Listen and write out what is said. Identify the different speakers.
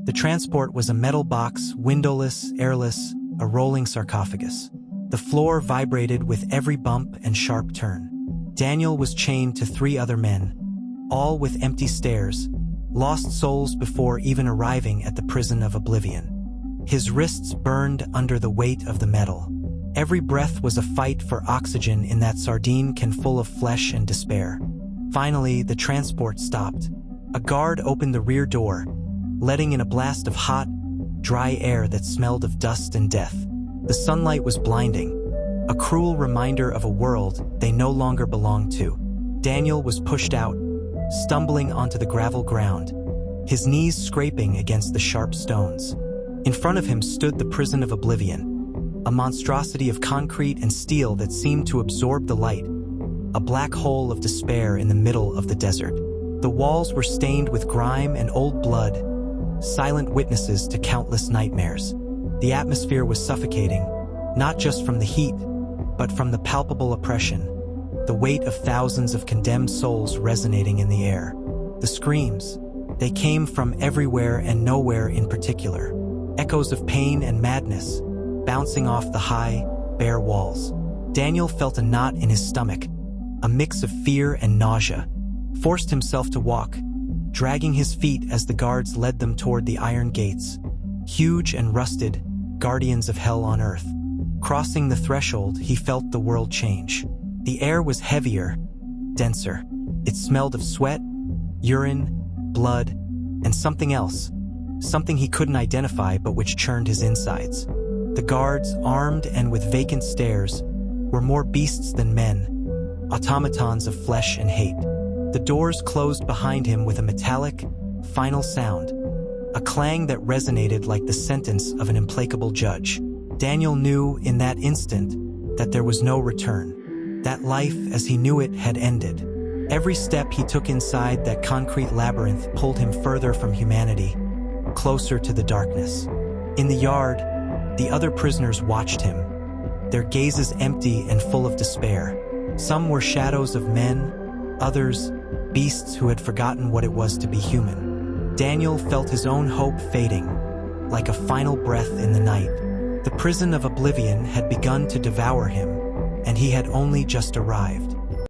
Speaker 1: The transport was a metal box, windowless, airless, a rolling sarcophagus. The floor vibrated with every bump and sharp turn. Daniel was chained to 3 other men, all with empty stares, lost souls before even arriving at the Prison of Oblivion. His wrists burned under the weight of the metal. Every breath was a fight for oxygen in that sardine can full of flesh and despair. Finally, the transport stopped. A guard opened the rear door, letting in a blast of hot, dry air that smelled of dust and death. The sunlight was blinding, a cruel reminder of a world they no longer belonged to. Daniel was pushed out, stumbling onto the gravel ground, his knees scraping against the sharp stones. In front of him stood the Prison of Oblivion, a monstrosity of concrete and steel that seemed to absorb the light, a black hole of despair in the middle of the desert. The walls were stained with grime and old blood, silent witnesses to countless nightmares. The atmosphere was suffocating, not just from the heat, but from the palpable oppression, the weight of thousands of condemned souls resonating in the air. The screams, they came from everywhere and nowhere in particular, echoes of pain and madness, bouncing off the high, bare walls. Daniel felt a knot in his stomach, a mix of fear and nausea, forced himself to walk, dragging his feet as the guards led them toward the iron gates, huge and rusted, guardians of hell on earth. Crossing the threshold, he felt the world change. The air was heavier, denser. It smelled of sweat, urine, blood, and something else, something he couldn't identify but which churned his insides. The guards, armed and with vacant stares, were more beasts than men, automatons of flesh and hate. The doors closed behind him with a metallic, final sound, a clang that resonated like the sentence of an implacable judge. Daniel knew in that instant that there was no return, that life as he knew it had ended. Every step he took inside that concrete labyrinth pulled him further from humanity, closer to the darkness. In the yard, the other prisoners watched him, their gazes empty and full of despair. Some were shadows of men, others, beasts who had forgotten what it was to be human. Daniel felt his own hope fading, like a final breath in the night. The Prison of Oblivion had begun to devour him, and he had only just arrived.